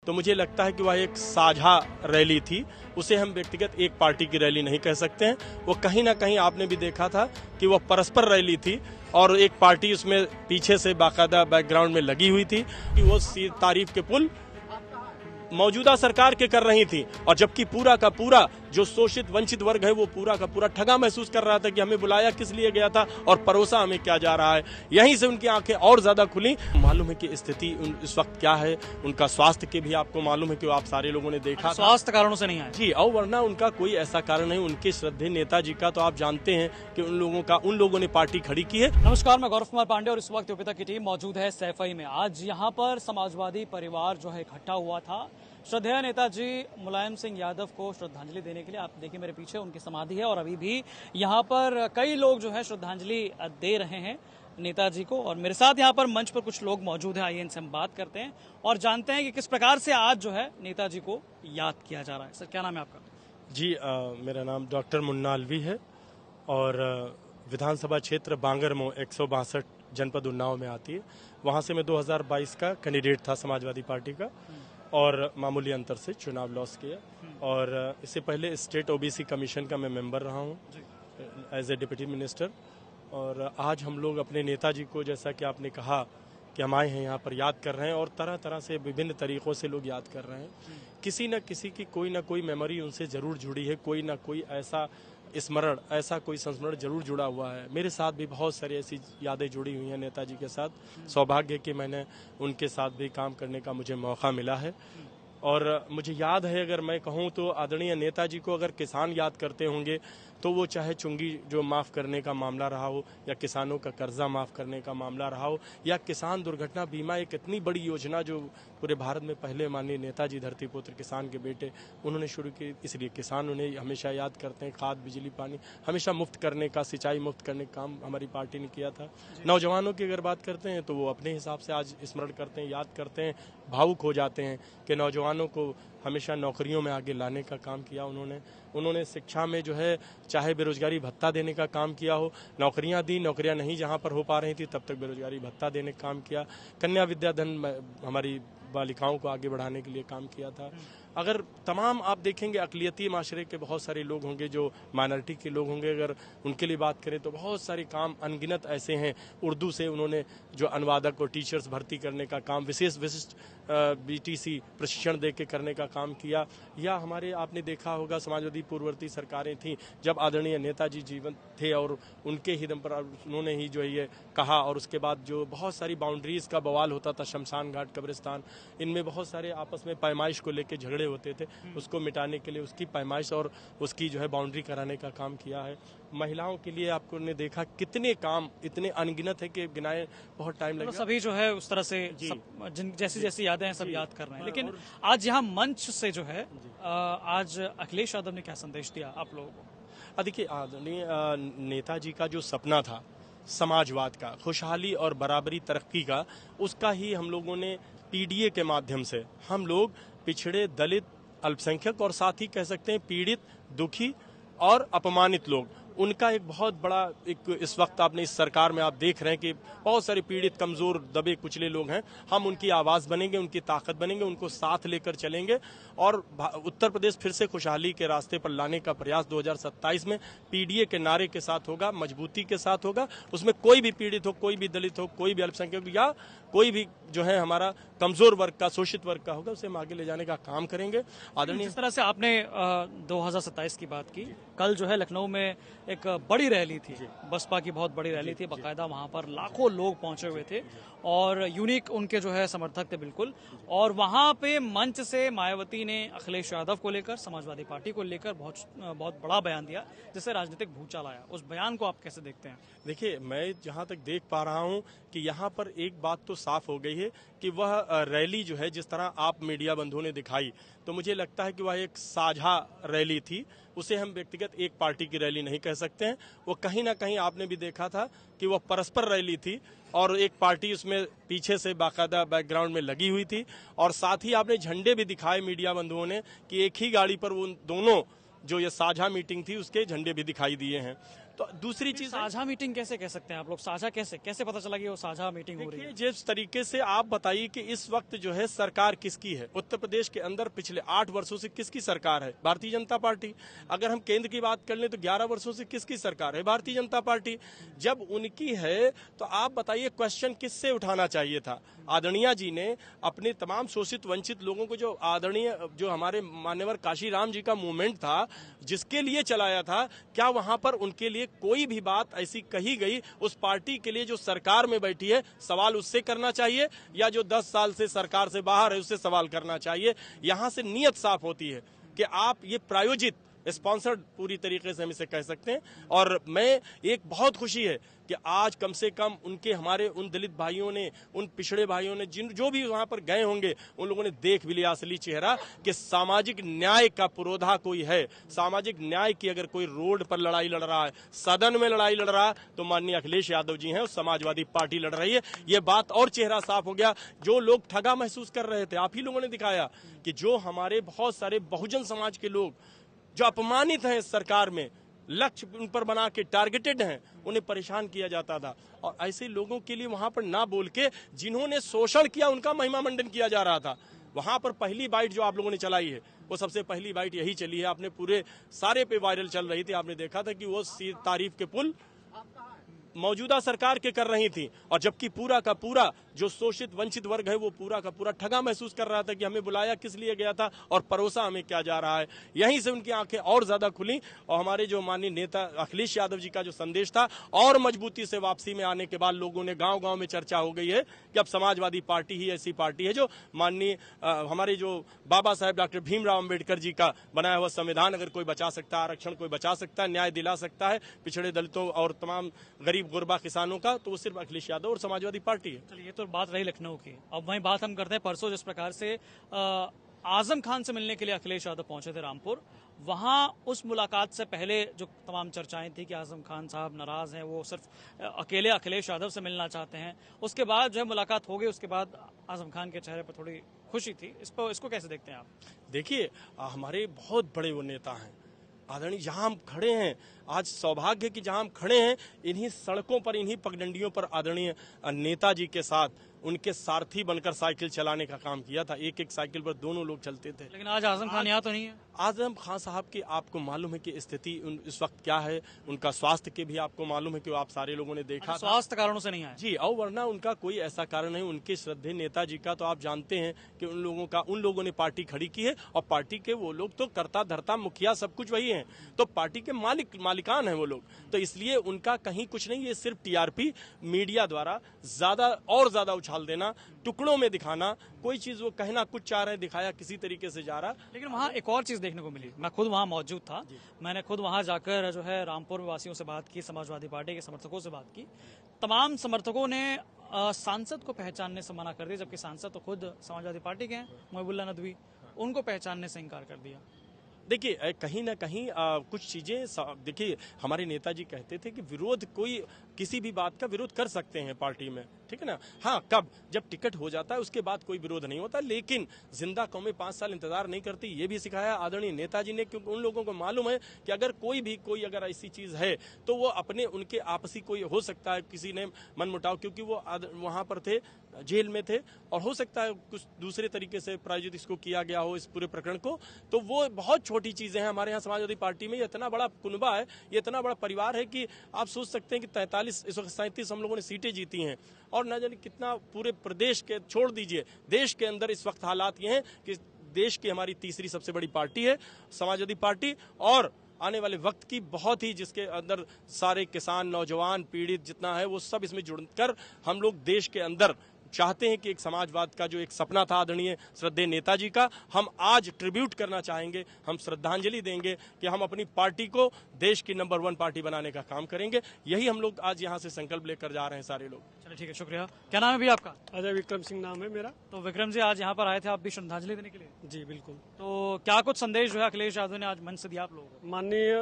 तो मुझे लगता है कि वह एक साझा रैली थी। उसे हम व्यक्तिगत एक पार्टी की रैली नहीं कह सकते हैं। वो कहीं ना कहीं आपने भी देखा था कि वह परस्पर रैली थी और एक पार्टी उसमें पीछे से बाकायदा बैकग्राउंड में लगी हुई थी कि वो तारीफ के पुल मौजूदा सरकार के कर रही थी, और जबकि पूरा का पूरा जो शोषित वंचित वर्ग है वो पूरा का पूरा ठगा महसूस कर रहा था कि हमें बुलाया किस लिए गया था और परोसा हमें क्या जा रहा है। यहीं से उनकी आंखें और ज्यादा खुली। मालूम है कि स्थिति इस वक्त क्या है, उनका स्वास्थ्य के भी आपको मालूम है कि आप सारे लोगों ने देखा स्वास्थ्य कारणों से नहीं आए जी, और वरना उनका कोई ऐसा कारण नहीं। उनके श्रद्धेय नेताजी का तो आप जानते हैं कि उन लोगों ने पार्टी खड़ी की है। नमस्कार, मैं गौरव कुमार पांडे और इस वक्त योपिता की टीम मौजूद है सैफई में। आज यहाँ पर समाजवादी परिवार जो है इकट्ठा हुआ था श्रद्धेय नेताजी मुलायम सिंह यादव को श्रद्धांजलि देने के लिए। आप देखिए मेरे पीछे उनकी समाधि है और अभी भी यहाँ पर कई लोग जो है श्रद्धांजलि दे रहे हैं नेताजी को, और मेरे साथ यहाँ पर मंच पर कुछ लोग मौजूद हैं। आइए इनसे हम बात करते हैं और जानते हैं कि किस प्रकार से आज जो है नेताजी को याद किया जा रहा है। सर, क्या नाम है आपका? जी, मेरा नाम डॉक्टर मुन्ना अलवी है और विधानसभा क्षेत्र बांगरमो 162 जनपद उन्नाव में आती है। वहाँ से मैं 2022 का कैंडिडेट था समाजवादी पार्टी का और मामूली अंतर से चुनाव लॉस किया, और इससे पहले स्टेट ओबीसी कमीशन का मैं मेंबर रहा हूँ एज ए डिप्टी मिनिस्टर। और आज हम लोग अपने नेताजी को, जैसा कि आपने कहा कि हम आए हैं यहाँ पर याद कर रहे हैं, और तरह तरह से विभिन्न तरीकों से लोग याद कर रहे हैं। किसी न किसी की कोई ना कोई मेमोरी उनसे जरूर जुड़ी है, कोई ना कोई ऐसा स्मरण, ऐसा कोई संस्मरण जरूर जुड़ा हुआ है। मेरे साथ भी बहुत सारी ऐसी यादें जुड़ी हुई हैं नेताजी के साथ। सौभाग्य कि मैंने उनके साथ भी काम करने का मुझे मौका मिला है। और मुझे याद है, अगर मैं कहूँ तो आदरणीय नेताजी को अगर किसान याद करते होंगे तो वो चाहे चुंगी जो माफ़ करने का मामला रहा हो, या किसानों का कर्जा माफ़ करने का मामला रहा हो, या किसान दुर्घटना बीमा, एक इतनी बड़ी योजना जो पूरे भारत में पहले माननीय नेताजी धरतीपुत्र किसान के बेटे उन्होंने शुरू की, इसलिए किसान उन्हें हमेशा याद करते हैं। खाद बिजली पानी हमेशा मुफ्त करने का, सिंचाई मुफ्त करने का काम हमारी पार्टी ने किया था। नौजवानों की अगर बात करते हैं तो वो अपने हिसाब से आज स्मरण करते हैं, याद करते हैं, भावुक हो जाते हैं कि नौजवानों को हमेशा नौकरियों में आगे लाने का काम किया उन्होंने शिक्षा में जो है चाहे बेरोजगारी भत्ता देने का काम किया हो, नौकरियां दी, नौकरियां नहीं जहां पर हो पा रही थी तब तक बेरोजगारी भत्ता देने का काम किया, कन्या विद्याधन हमारी बालिकाओं को आगे बढ़ाने के लिए काम किया था। अगर तमाम आप देखेंगे अकलियती माशरे के बहुत सारे लोग होंगे, जो माइनॉरिटी के लोग होंगे, अगर उनके लिए बात करें तो बहुत सारे काम अनगिनत ऐसे हैं। उर्दू से उन्होंने जो अनुवादक और टीचर्स भर्ती करने का काम, विशिष्ट बीटीसी प्रशिक्षण दे के करने का काम किया, या हमारे आपने देखा होगा समाजवादी पूर्ववर्ती सरकारें थीं जब आदरणीय नेताजी जीवन थे और उनके ही दम पर उन्होंने ही जो है ये कहा, और उसके बाद जो बहुत सारी बाउंड्रीज का बवाल होता था, शमशान घाट, कब्रिस्तान, इनमें बहुत सारे आपस में पैमाइश को लेकर झगड़े होते थे, उसको मिटाने के लिए उसकी पैमाइश और उसकी जो है बाउंड्री कराने का काम किया है। महिलाओं के लिए आपको ने देखा कितने काम इतने अनगिनत है कि गिनाए बहुत टाइम लगेगा। सभी जो है उस तरह से जैसी जैसी यादें हैं सब याद कर रहे हैं। लेकिन आज यहाँ मंच से जो है आज अखिलेश यादव ने क्या संदेश दिया आप लोगों को? देखिए, आदरणीय नेताजी का जो सपना था समाजवाद का, खुशहाली और बराबरी तरक्की का, उसका ही हम लोगों ने पीडीए के माध्यम से हम लोग पिछड़े, दलित, अल्पसंख्यक और साथ ही कह सकते हैं पीड़ित, दुखी और अपमानित लोग, उनका एक बहुत बड़ा एक इस वक्त आपने इस सरकार में आप देख रहे हैं कि बहुत सारे पीड़ित, कमजोर, दबे कुचले लोग हैं। हम उनकी आवाज़ बनेंगे, उनकी ताकत बनेंगे, उनको साथ लेकर चलेंगे और उत्तर प्रदेश फिर से खुशहाली के रास्ते पर लाने का प्रयास 2027 में पीडीए के नारे के साथ होगा, मजबूती के साथ होगा। उसमें कोई भी पीड़ित हो, कोई भी दलित हो, कोई भी अल्पसंख्यक या कोई भी जो है हमारा कमजोर वर्ग का, शोषित वर्ग का होगा, उसे हम आगे ले जाने का काम करेंगे। आदरणीय, जिस तरह से आपने 2027 की बात की, कल जो है लखनऊ में एक बड़ी रैली थी, बसपा की बहुत बड़ी रैली थी, बाकायदा वहां पर लाखों लोग पहुंचे हुए थे और यूनिक उनके जो है समर्थक थे बिल्कुल। और वहां पे मंच से मायावती ने अखिलेश यादव को लेकर, समाजवादी पार्टी को लेकर बहुत बड़ा बयान दिया, जिससे राजनीतिक भूचाल आया। उस बयान को आप कैसे देखते हैं? देखिए, मैं जहां तक देख पा रहा हूं कि यहाँ पर एक बात तो साफ हो गई है कि वह रैली जो है, जिस तरह आप मीडिया बंधुओं ने दिखाई, तो मुझे लगता है कि वह एक साझा रैली थी। उसे हम व्यक्तिगत एक पार्टी की रैली नहीं कह सकते हैं। वो कहीं ना कहीं आपने भी देखा था कि वह परस्पर रैली थी और एक पार्टी उसमें पीछे से बाकायदा बैकग्राउंड में लगी हुई थी, और साथ ही आपने झंडे भी दिखाए मीडिया बंधुओं ने कि एक ही गाड़ी पर वो दोनों जो ये साझा मीटिंग थी उसके झंडे भी दिखाई दिए हैं। तो दूसरी चीज साझा मीटिंग कैसे कह सकते हैं आप लोग? साझा कैसे पता चला कि वो साझा मीटिंग हो रही है? जिस तरीके से आप बताइए कि इस वक्त जो है सरकार किसकी है, उत्तर प्रदेश के अंदर पिछले 8 वर्षों से किसकी सरकार है? भारतीय जनता पार्टी। अगर हम केंद्र की बात कर लें तो 11 वर्षों से किसकी सरकार है? भारतीय जनता पार्टी। जब उनकी है तो आप बताइए क्वेश्चन किससे उठाना चाहिए था? आदरणीय जी ने अपने तमाम शोषित वंचित लोगों को जो हमारे मान्यवर काशीराम जी का मूवमेंट था जिसके लिए चलाया था, क्या वहां पर उनके लिए कोई भी बात ऐसी कही गई? उस पार्टी के लिए जो सरकार में बैठी है सवाल उससे करना चाहिए, या जो 10 साल से सरकार से बाहर है उससे सवाल करना चाहिए? यहां से नीयत साफ होती है कि आप ये प्रायोजित स्पॉन्सर्ड पूरी तरीके से हम इसे कह सकते हैं। और मैं एक बहुत खुशी है कि आज कम से कम उनके हमारे उन दलित भाइयों ने, उन पिछड़े भाइयों ने जो भी वहां पर गए होंगे उन लोगों ने देख भी लिया असली चेहरा कि सामाजिक न्याय का पुरोधा कोई है। सामाजिक न्याय की अगर कोई रोड पर लड़ाई लड़ रहा है, सदन में लड़ाई लड़ रहा है, तो माननीय अखिलेश यादव जी हैं और समाजवादी पार्टी लड़ रही है। ये बात और चेहरा साफ हो गया। जो लोग ठगा महसूस कर रहे थे, आप ही लोगों ने दिखाया कि जो हमारे बहुत सारे बहुजन समाज के लोग जो अपमानित हैं इस सरकार में, लक्ष्य उन पर बना के टारगेटेड हैं, उन्हें परेशान किया जाता था। और ऐसे लोगों के लिए वहां पर ना बोल के जिन्होंने शोषण किया उनका महिमा मंडन किया जा रहा था। वहां पर पहली बाइट जो आप लोगों ने चलाई है वो सबसे पहली बाइट यही चली है। आपने पूरे सारे पे वायरल चल रही थी, आपने देखा था कि वो तारीफ के पुल मौजूदा सरकार के कर रही थी, और जबकि पूरा का पूरा जो शोषित वंचित वर्ग है वो पूरा का पूरा ठगा महसूस कर रहा था कि हमें बुलाया किस लिए गया था और परोसा हमें क्या जा रहा है। यहीं से उनकी आंखें और ज्यादा खुली और हमारे जो माननीय नेता अखिलेश यादव जी का जो संदेश था और मजबूती से वापसी में आने के बाद लोगों ने गांव गांव में चर्चा हो गई है कि अब समाजवादी पार्टी ही ऐसी पार्टी है जो माननीय हमारे जो बाबा साहेब डॉक्टर भीमराव अम्बेडकर जी का बनाया हुआ संविधान अगर कोई बचा सकता है, आरक्षण कोई बचा सकता है, न्याय दिला सकता है पिछड़े दलितों और तमाम गरीब गुरबा किसानों का, तो वो सिर्फ अखिलेश यादव और समाजवादी पार्टी है। चलिए, ये तो बात रही लखनऊ की। अब वहीं बात हम करते हैं परसों जिस प्रकार से आजम खान से मिलने के लिए अखिलेश यादव पहुंचे थे रामपुर। वहां उस मुलाकात से पहले जो तमाम चर्चाएं थी कि आजम खान साहब नाराज हैं, वो सिर्फ अकेले अखिलेश यादव से मिलना चाहते हैं। उसके बाद जो है मुलाकात हो गई, उसके बाद आजम खान के चेहरे पर थोड़ी खुशी थी। इसको कैसे देखते हैं आप? देखिए, हमारे बहुत बड़े वो नेता हैं आदरणीय, जहां हम खड़े हैं आज सौभाग्य की जहां हम खड़े हैं इन्हीं सड़कों पर, इन्हीं पगडंडियों पर आदरणीय नेताजी के साथ उनके सारथी बनकर साइकिल चलाने का काम किया था। एक एक साइकिल पर दोनों लोग चलते थे। लेकिन आज आजम खान यहाँ तो नहीं है। आजम खान साहब की आपको मालूम है कि स्थिति इस वक्त क्या है, उनका स्वास्थ्य के भी आपको मालूम है कि आप सारे लोगों ने देखा, स्वास्थ्य कारणों से नहीं आए जी। और वरना उनका कोई ऐसा कारण नहीं, उनके श्रद्धेय नेताजी का तो आप जानते हैं कि उन लोगों ने पार्टी खड़ी की है और पार्टी के वो लोग तो कर्ता धर्ता मुखिया सब कुछ वही हैं, तो पार्टी के मालिकान हैं वो लोग। तो इसलिए उनका कहीं कुछ नहीं, ये सिर्फ टीआरपी मीडिया द्वारा ज्यादा उछाल देना, टुकड़ों में दिखाना, कोई चीज वो कहना कुछ चाह रहे दिखाया किसी तरीके से जा रहा। लेकिन वहाँ एक और चीज देखने को मिली, मैं खुद वहाँ मौजूद था, मैंने खुद वहाँ जाकर जो है रामपुर वासियों से बात की, समाजवादी पार्टी के समर्थकों से बात की। तमाम समर्थकों ने सांसद को पहचानने से मना कर दिया, जबकि सांसद तो खुद समाजवादी पार्टी के हैं, मोहिबुल्लाह नदवी, उनको पहचानने से इनकार कर दिया। देखिए, कहीं ना कहीं कुछ चीजें, देखिए हमारे नेताजी कहते थे कि विरोध, कोई किसी भी बात का विरोध कर सकते हैं पार्टी में, ठीक है ना। हाँ, कब, जब टिकट हो जाता है उसके बाद कोई विरोध नहीं होता, लेकिन जिंदा कौमें 5 साल इंतजार नहीं करती, ये भी सिखाया आदरणीय नेताजी ने, क्योंकि उन लोगों को मालूम है कि अगर कोई अगर ऐसी चीज है तो वो उनके आपसी कोई हो सकता है किसी ने मनमुटाव, क्योंकि वो वहां पर थे, जेल में थे, और हो सकता है कुछ दूसरे तरीके से प्रायोजित इसको किया गया हो इस पूरे प्रकरण को। तो वो बहुत छोटी चीजें हैं। हमारे यहाँ समाजवादी पार्टी में ये इतना बड़ा कुनबा है, ये इतना बड़ा परिवार है कि आप सोच सकते हैं कि 37 हम लोगों ने सीटें जीती हैं, और न जाने कितना पूरे प्रदेश के, छोड़ दीजिए देश के अंदर इस वक्त हालात ये हैं कि देश की हमारी तीसरी सबसे बड़ी पार्टी है समाजवादी पार्टी, और आने वाले वक्त की बहुत ही, जिसके अंदर सारे किसान, नौजवान, पीड़ित जितना है वो सब इसमें जुड़कर हम लोग देश के अंदर चाहते हैं कि एक समाजवाद का जो एक सपना था आदरणीय श्रद्धेय नेताजी का, हम आज ट्रिब्यूट करना चाहेंगे, हम श्रद्धांजलि देंगे कि हम अपनी पार्टी को देश की नंबर 1 पार्टी बनाने का काम करेंगे। यही हम लोग आज यहाँ से संकल्प लेकर जा रहे हैं सारे लोग। चलिए, ठीक है, शुक्रिया। क्या नाम है भी आपका? अजय विक्रम सिंह नाम है मेरा। तो विक्रम जी, आज यहाँ पर आए थे आप भी श्रद्धांजलि देने के लिए? जी बिल्कुल। तो क्या कुछ संदेश जो है अखिलेश यादव ने आज मंच से दिया आप लोगों को? माननीय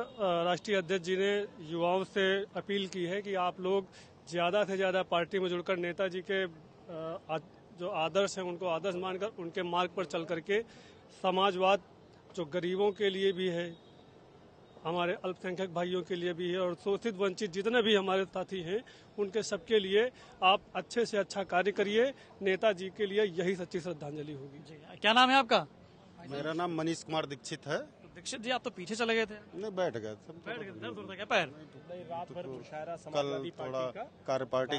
राष्ट्रीय अध्यक्ष जी ने युवाओं से अपील की है कि आप लोग ज्यादा से ज्यादा पार्टी में जुड़कर नेताजी के जो आदर्श हैं उनको आदर्श मानकर उनके मार्ग पर चल करके समाजवाद जो गरीबों के लिए भी है, हमारे अल्पसंख्यक भाइयों के लिए भी है और शोषित वंचित जितने भी हमारे साथी हैं उनके सबके लिए आप अच्छे से अच्छा कार्य करिए। नेताजी के लिए यही सच्ची श्रद्धांजलि होगी। जी, क्या नाम है आपका? मेरा नाम मनीष कुमार दीक्षित है। तो दीक्षित जी, आप तो पीछे चले गए थे। नहीं, बैठ गए थे। बैठ गए, दर्द होता क्या पैर? रात भर मुशायरा कल समाजवादी थोड़ा पार्टी का पार्टी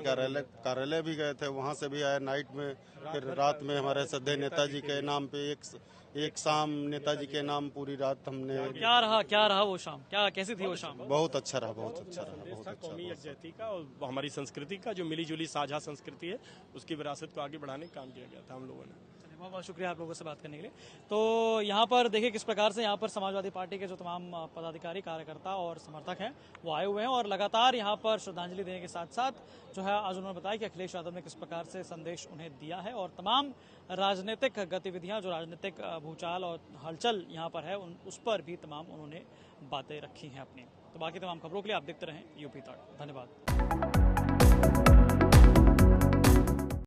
कार्यालय भी गए थे, वहाँ से भी आए नाइट में। फिर रात में हमारे श्रद्धेय नेताजी के नाम पे एक शाम नेताजी के नाम पूरी रात हमने। क्या रहा वो शाम? क्या कैसी थी वो शाम? बहुत अच्छा रहा, बहुत अच्छा रहा, बहुत अच्छा कौमी रहा। यकजहती का और हमारी संस्कृति का जो मिली जुली साझा संस्कृति है उसकी विरासत को आगे बढ़ाने का काम किया गया था हम लोगों ने। बहुत बहुत शुक्रिया आप लोगों से बात करने के लिए। तो यहाँ पर देखिए किस प्रकार से यहाँ पर समाजवादी पार्टी के जो तमाम पदाधिकारी, कार्यकर्ता और समर्थक हैं वो आए हुए हैं और लगातार यहाँ पर श्रद्धांजलि देने के साथ साथ जो है आज उन्होंने बताया कि अखिलेश यादव ने किस प्रकार से संदेश उन्हें दिया है और तमाम राजनीतिक गतिविधियाँ, जो राजनीतिक भूचाल और हलचल यहाँ पर है उस पर भी तमाम उन्होंने बातें रखी हैं अपनी। तो बाकी तमाम खबरों के लिए आप देखते रहें यूपी तक। धन्यवाद।